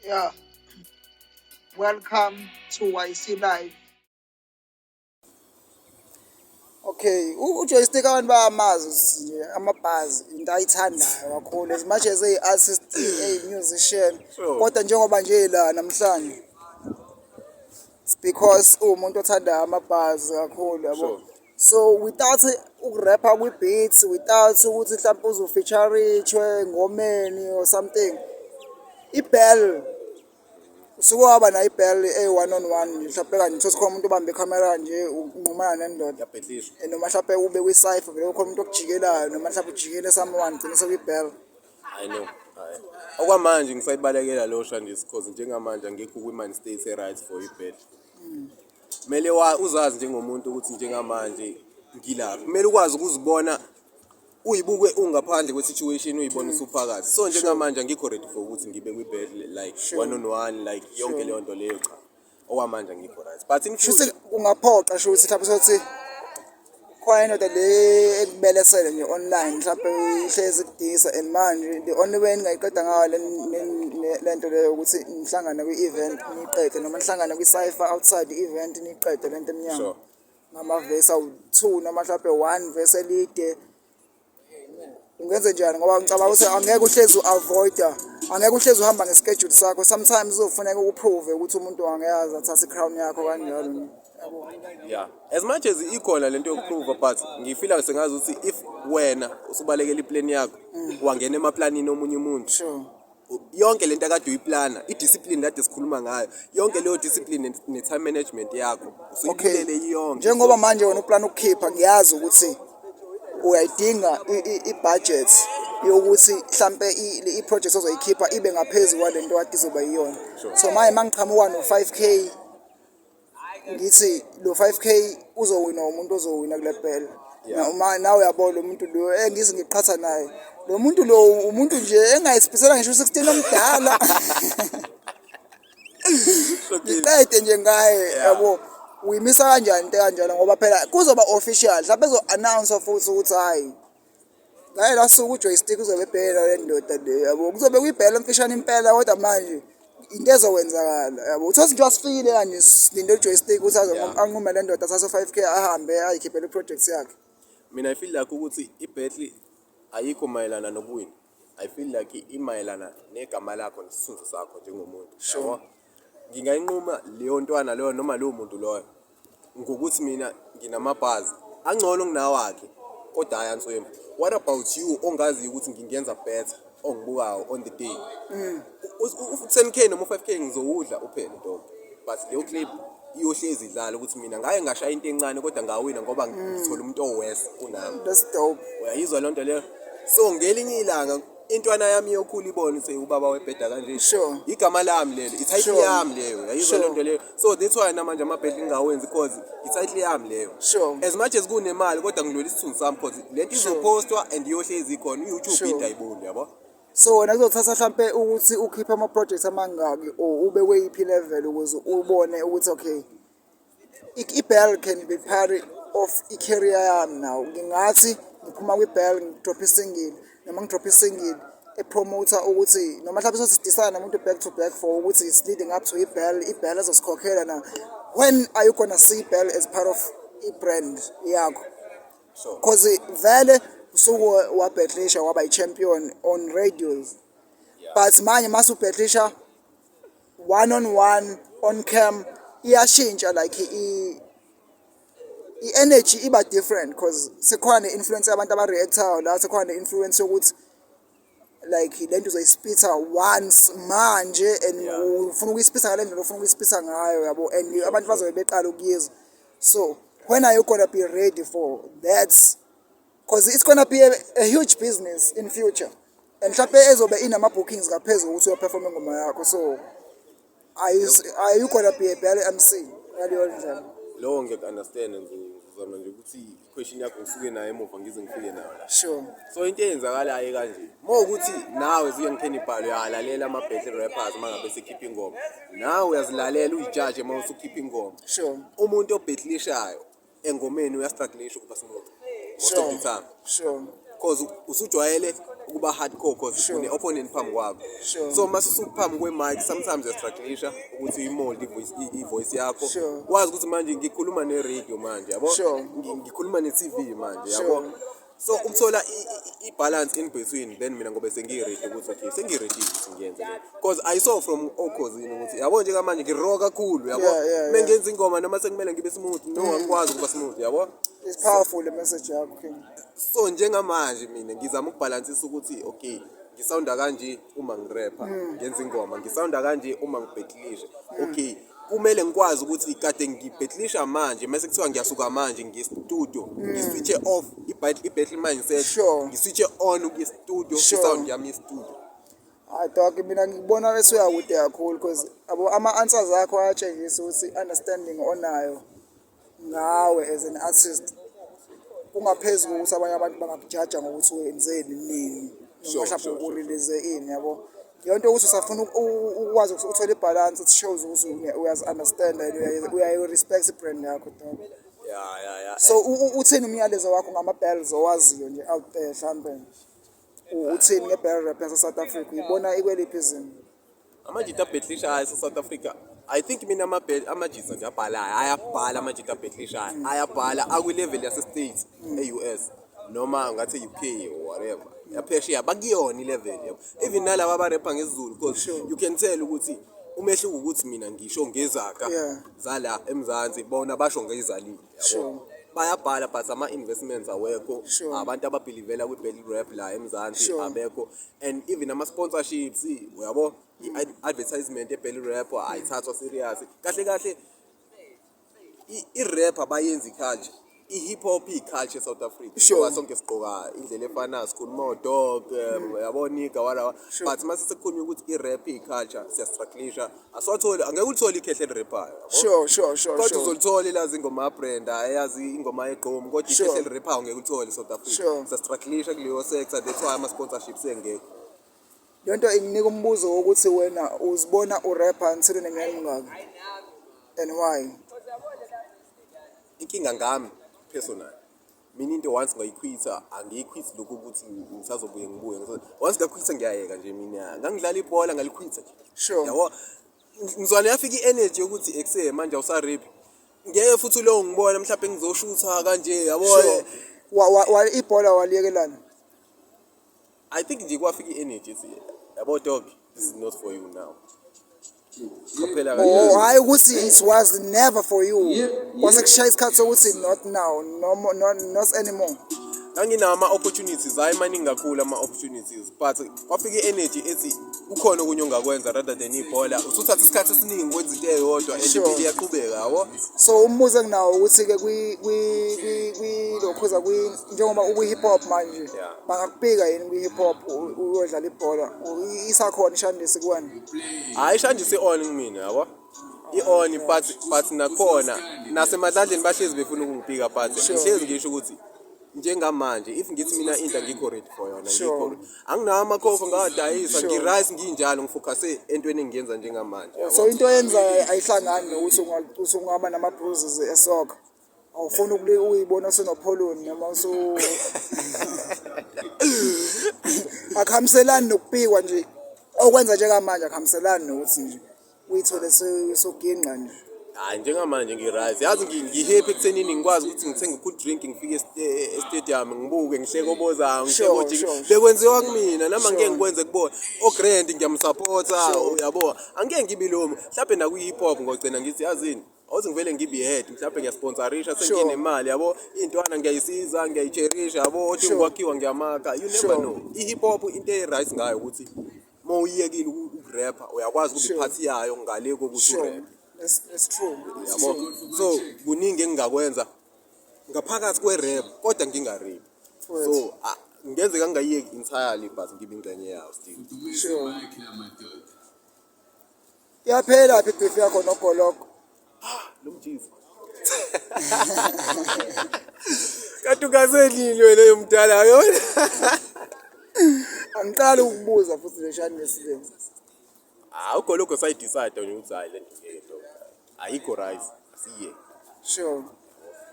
Yeah, welcome to YC Live. Okay, uJoystick abantu bayamazi nje amabhazi into ayithandayo kakhulu as much as artist musician Sure. kodwa njengoba nje la namhlanje it's because umuntu othanda amabhazi kakhulu yabo. Sure. So without ukurapper kwi-beats, without ukuthi mhlawumbe uzofeature ngomeni or something, ibell usuke waba nayo ibheli one on one mhlawumbe kanje uthole umuntu obambe ikhamera nje unqumana nendoda Yaphetlisha. noma mhlawumbe ube kwi-cypher vele kukhona umuntu okujikelayo noma mhlawumbe ujikele someone gcine sekuyibheli. I know. Hayi. Okwamanje ngisayibalekela lo sha nje because njengamanje angikho kwi-mind state e-right for ibed. Kumele uzazi njengomuntu ukuthi njengamanje ngilapha. Kumele ukwazi ukuzibona uyibuke ungaphandle kwe-situation uyibona usuphakathi. So njengamanje angikho ready for ukuthi ngibe kwi-bed like one on one like yonke leyo nto leyo cha. Okwamanje angikho right. But in Shuthi future kungaphoqa sho ukuthi mhlawumbe sokuthi khona indoda le ekubelesele nje online mhlawumbe ihlezi kudisa and manje the only way engayiqeda ngayo le nto leyo ukuthi nihlangane kwi-event niyiqede noma nihlangane kwi-cypher outside the-event niyiqede le nto emnyama sure. ngamavesi awu-2 noma mhlawumbe 1 vesi elide. Ungenze njani ngoba ngicabanga ukuthi angeke uhlezi u-avoida, angeke uhlezi uhamba ngeschedule sakho. Sometimes uzofuneka ukuprove ukuthi umuntu angeyazi athathe i-crown yakho kanjalo. Yeah. As much as ikhona lento yokuprove but ngifila sengazi ukuthi if wena usubalekela iplan yakho wangena emaplanini omunye umuntu Sure. yonke lento akade uyiplana i-discipline kade sikhuluma ngayo yonke leyo discipline ne-time management yakho usuyibulele yonke Njengoba manje wena uplan ukukhipha ngiyazi ukuthi uyayidinga i-budget yokuthi mhlambe i-project ozoyikhipha ibe ngaphezulu kwalento kade izoba yiyona. Sure. So manje mangiqhamuka no-5K ngithi lo 5K uzowina umuntu ozowina kule bhele. Yeah. Nawe uyabona lo muntu lo ngizi ngiqhatha naye. Lo muntu lo umuntu nje engayisipisela ngisho 16 omdala. Ngiqede nje ngaye yabo. Uyimisa kanjani into kanjalo ngoba phela kuzoba official mhlawumbe ezo-announce futhi ukuthi hayi ngaye la suku uJoystick uzobe ebhela le ndoda le yabo. Kuzobe kuyibhela emfishane impela kodwa manje into ezokwenzakala yabo. Uthola nje wasifikile kanje silinde uJoystick ukuthi anqume le ndoda athathe 5K ahambe ayikhiphele iproject yakhe. mina I feel like ukuthi i-battle ayikho mayelana nokuwina. I feel like imayelana negama lakho nesithunzi sakho njengomuntu. Sure. Ngingayinquma leyo ntwana leyo noma lowo muntu loyo ngokuthi mina nginamabhazi angcono kunawakhe kodwa ayanswema. What about you ongazi ukuthi ngingenza better ongibukayo on the day? U10K noma u5K ngizowudla uphela dog. But leyo clip iyohlezi idlala ukuthi mina ngaye ngashaya into encane kodwa ngawina ngoba ngithola umuntu owest kunami. That's dope. Uyayizwa lento leyo. So ngelinye ilanga intwana yami yokhula ibona ukuthi ubaba webheda kanje. Sure. Igama lami lelo, i-title yami leyo. Uyayizwa lento leyo. So that's why namanje amabhedi ngingawenzi because i-title yami leyo. Sure. As much as kunemali kodwa ngidlula isithunzi sami because lento izopostwa and iyohlezi ikhona u-YouTube idayibuli yabo. So wena kuzothatha mhlambe ukuthi ukhiphe ama-projects amangaki or ube kweyiphi level ukuze ubone ukuthi okay i-bell can be part of i-career yami now. Ngingathi ngiphuma kwi-bell ngidrop i-single noma ngidrop i-single epromoter ukuthi noma mhlawumbe sothi sidisana nomuntu back to back for ukuthi it's leading up to i-bell ezosikhokhela na. When are you gonna see bell as part of i-brand yakho? So Because vele usuku wabhetlisha waba i-champion on radios. But manje masubhetlisha one on one on cam iyashintsha like i-energy iba different because sekhona ne-influence yabantu aba-reactayo la sekhona ne-influence yokuthi like lento uzoyispitha once manje and ufuna ukuyispitha ngale ndlela ufuna ukuyispitha ngayo yabo and abantu bazobe beqala ukuyizwa. So when are you gonna be ready for that? Because it's gonna be a huge business in future and mhlawumbe ezobe inama-bookings ngaphezulu ukuthi uyoperforma ingoma yakho. So are you gonna be a bell MC ngaleyo ndlela? lowo ngeke-understand ngizama nje ukuthi i-question yakho ngisuke nayo emuva ngize ngifike nayo la. Sure. So into eyenzakalayo kanje ukuthi nawe zuye ngikhenibhalo uyalalela ama-battle rappers mangabe sekhipha ingoma nawe uyazilalela uyijaje uma usukhipha ingoma. Sure. Umuntu obhetlishayo engomeni uyastrugglisha ukuba simuntu most of the time Sure. because usujwayele ukuba hardcore cause une opponent phambi kwakho. Sure. So mase usuphambi kwe-mic sometimes uyastrugglisha ukuthi uyi-mold i-voice yakho. Sure. Wazi ukuthi manje ngikhuluma ne-radio manje yabo. Sure. Ngikhuluma ne-TV manje Sure. yabo. So ukuthola i-balance in between then mina ngobe sengiyi-ready ukuthi okay sengiyi-ready ukuthi ngiyenze le. Cause I saw from okhosini ukuthi yabo nje kamanje ngirock kakhulu yabo. Yeah. Mengenza ingoma noma sekumele ngibe smooth no angikwazi ukuba smooth yabo. It's powerful the message yakho King. So njengamanje mina ngizama ukubalansisa ukuthi okay ngisounda kanje uma ngirapper ngenza ingoma ngisounda kanje uma ngibhekilisha okay kumele ngikwazi ukuthi kade ngibhekilisha manje mase kuthiwa ngiyasuka manje ngistudio ngiswitche off i-battle mindset Sure. ngiswitche on ku-studio i-sound yami i-studio. Hayi dog mina ngibona bese uyakude kakhulu because ama-answers akho ayatshengisa ukuthi understanding onayo ngawe as an artist kungaphezulu ukuthi abanye abantu bangakujaja ngokuthi wenzeni nini noma mhlawumbe ukurelease ini yabo yonke ukuthi usafuna ukwazi ukuthi uthole ibalance it shows ukuthi uyazi-understand and uyayi-respect i-brand yakho dog. Yeah. So uthini umyalezo wakho ngama-battles owaziyo nje out there mhlawumbe uthini nge-battle rap yase-South Africa uyibona ikweliphi izinto? Amajita abhekilishayo ase-South Africa I think mina amajita nje abhalayo ayabhala amajita abhekilishayo ayabhala akwi-level yase-States e-US noma ngathi UK or whatever yaphesheya bakuyona i-level yabo even nalaba abarapha ngesiZulu because you can tell ukuthi umehluko ukuthi mina ngisho ngezaga zala eMzansi bona basho ngezalini yabo bayabhala but ama-investments awekho abantu ababhilivela kwi-battle rap la eMzansi abekho and even ama-sponsorships uyabo i-advertisement ye-battle rap ayithathwa serious kahle i-rap abayenzi culture i-hip hop i-culture e-South Africa sonke sigqoka indlela efanayo sikhuluma o-dog yabo nigga whatever but mase sekukhulunywa ukuthi i-rap i-culture siyastrugglisha angeke ulithole ikhehle eliraphayo kodwa uzolithola elazi ingoma yaBrenda eyazi ingoma yeGqom kodwa ikhehle eliraphayo ngeke ulithole e-South Africa siyastrugglisha kuleyo sector that's why ama-sponsorships engekho. Yonto inginika umbuzo wokuthi wena uzibona urapper until uneminyaka emingaki and why? Inkinga ngami personal mina into once ngayiquita angiyiquit lokho ukuthi ngisazobuye ngibuye once ngaquita ngiyayeka nje mina ngangidlala ibhola ngaliquita nje yabo ngizwana yafika i-energy yokuthi ekuse manje awusarap ngeke futhi lo ngibona mhlawumbe ngizoshutha kanje yabo ibhola waliyekelana. I think nje kwafika i-energy yabo dog this is not for you now. Hayi ukuthi it was never for you kwasekushaya isikhathi sokuthi not now not anymore. Nganginawo ama-opportunities hayi maningi kakhulu ama-opportunities but kwafika i-energy ethi ukhona okunye ongakwenza rather than ibhola usuthatha isikhathi esiningi wenza into eyodwa and impilo iyaqhubeka yabo. So umbuzo enginawo ukuthi-ke lokhuza njengoba ukwi-hip hop manje bangakubika yini kwi-hip hop uyodlala ibhola isakhona ishandisi kuwena? Hayi ishandisi i-on kumina yabo i-on but nakhona nasemadladleni bahlezi befuna ukungibhika but ngihlezi ngisho ukuthi njengamanje if ngithi mina into angikho ready for yona ngikho anginawo amakhokho ngawadayisa ngirice nginjalo ngifocuse entweni engiyenza njengamanje. So into yenza ayihlangani nokuthi ungaba nama-bruises esoccer awufuna uyibona usenopholoni noma akuhambiselani nokubikwa nje okwenza njengamanje akuhambiselani nokuthi nje uyithole soginqa nje. Hayi njengamanje ngirice yazi ngihappy ekuthenini ngikwazi ukuthi ngithenge good drink ngifike e-stadium ngibuke ngihleke obozango ngihleke bekwenziwa kumina noma ngeke ngikwenze kubona oGrand ngiyamsupporta uyabo angeke ngibilomo mhlawumbe nakwi-hip hop ngogcina ngithi yazini awuthi ngivele ngibe-head mhlawumbe ngiyasponsorisha senginemali yabo iy'ntwana ngiyayisiza ngiyayicherisha yabo othi ngikwakhiwa ngiyamaka you never know. I-hip hop into e-right ngayo ukuthi uma uyiyekile ukurapha uyakwazi ukuba iphathi yayo ngale kokuthi uraphe. That's true. Yabo so kuningi engingakwenza ngaphakathi kwe-rap kodwa nginga-rap so ngenzeka ngingayiyeki entirely but ngibe ingxenye yayo still. Yaphela phi beef yakho noGoloko? Lo mjiza kanti ungaselilo leyo mdala yona. Angiqala ukubuza futhi leshani nesilenzi. UGoloko sayidecide nje ukuthi hayi lento ngeke ayikho right asiye.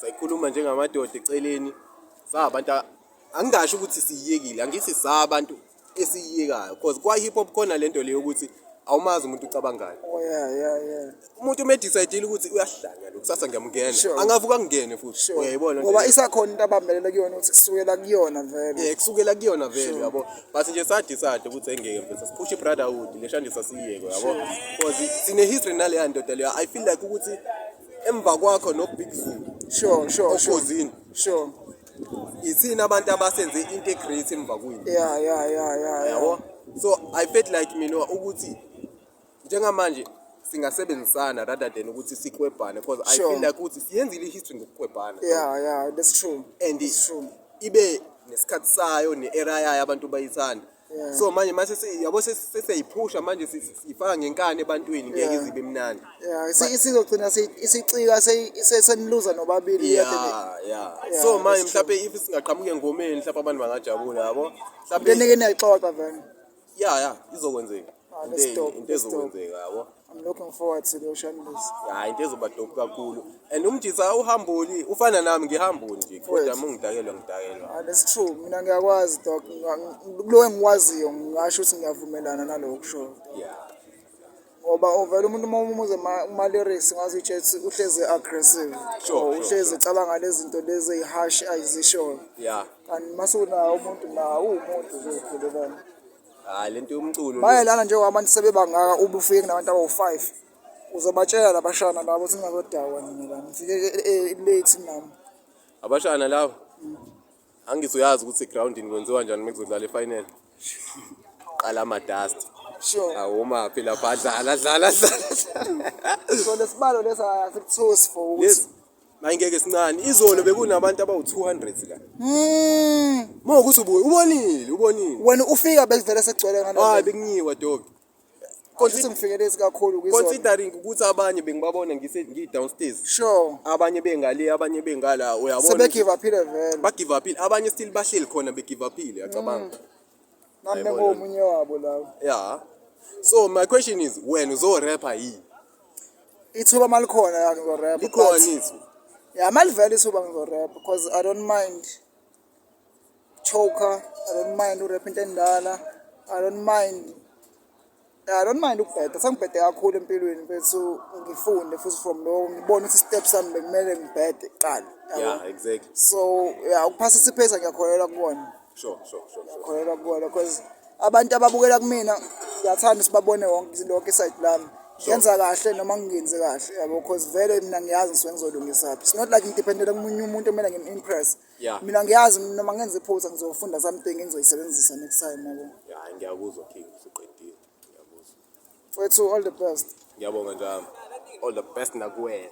Sayikhuluma njengamadoda eceleni sabantu angingasho ukuthi siyiyekile, angithi sabantu esiyiyekayo because kwa hip hop khona lento leyo ukuthi awumazi umuntu ucabangayo. Oh yeah. Umuntu umedicide ukuthi uyahlanya lo kusasa ngiyamngena. Sure. Angavuka ngene futhi. Uyayibona nje. Ngoba isakhona into abambelele kuyona ukuthi kusukela kuyona vele. Kusukela kuyona vele yabo. But nje sadicide ukuthi engeke mfethu sipush brotherhood lesha nje sasiyeke yabo. Because sine history nale ndoda leyo. I feel like ukuthi emva kwakho no Big Z. Sure. Ithina abantu abasenze integrate emva kwini. Yeah. Yabo. So I felt like mina ukuthi njengamanje singasebenzisana rather than ukuthi sikwebhane because I feel like ukuthi siyenzile history ngokukwebhana. Yeah, that's true. And it's true. Ibe nesikhathi sayo ne-era yayo abantu bayithanda. So manje yabo seseyiphusha manje sifaka ngenkani ebantwini ngeke izibe mnandi. Isizogcina isicika seniluza nobabili. So manje mhlawumbe if singaqhamuke engomeni mhlawumbe abantu bangajabula yabo. Mhlawumbe nike niyayixoxa vele. Izokwenzeka. Into ezokwenzeka yabo. I'm looking forward to the Shandes. Into ezoba dope kakhulu. And umjisa uhambuli ufana nami ngihambuli nje kodwa ngidakelwa. That's true. Mina ngiyakwazi dog. Kulo engikwaziyo ngisho ukuthi ngiyavumelana nalokho kusho. Ngoba vele umuntu umuze ama lyrics ngazi ukuthi uhleze aggressive. Uhleze cabanga lezi zinto lezi eziharsh ayizisho. Kanti masuna umuntu umuntu uzokhulelana. Lento yomculo bayelana njengoba abantu sebebangaka ubufike nabantu abawu5 uzobatshela labashana labo singazodawa nina ngifike late nami abashana labo angizoyazi ukuthi groundini kwenziwa kanjani mekuzodlala efinal qala ama dust awoma phela badlala so lesibalo lesa sikuthusi for ukuthi mayingeke sincane izolo bekunabantu abawu200 la mokuthi ubonile wena ufika bekuvele sekugcwele ngana bekunyiwa dog konke ngifikelezi kakhulu kwizona considering ukuthi abanye bengibabona ngi downstairs abanye bengale abanye bengala uyabona sebe give up vele ba give up abanye still bahleli khona be give up yacabanga nami ngomunye wabo lawo so my question is when uzo rapper ithuba malikhona ngo rap likhona ithu malivele ithuba ngo rap because I don't mind choker, I don't mind urap into endala, I don't mind ukubheda sangibhede kakhulu empilweni mfethu ngifunde futhi from lo ngibona ukuthi steps sami bekumele ngibhede qala exactly so ukuphasa isiphesa ngiyakholelwa kubona sure ngiyakholelwa kubona because abantu ababukela kumina ngiyathanda sibabone wonke izinto zonke iside lami ngenza kahle noma ngingenze kahle yabo because vele mina ngiyazi ngisuke ngizolungisa it's not like ngidependele kumunye umuntu omela ngimimpress mina ngiyazi noma ngenze iphutha ngizofunda something engizoyisebenzisa next time yabo ngiyakuzwa king usuqedile ngiyakuzwa mfethu all the best ngiyabonga njalo all the best nakuwena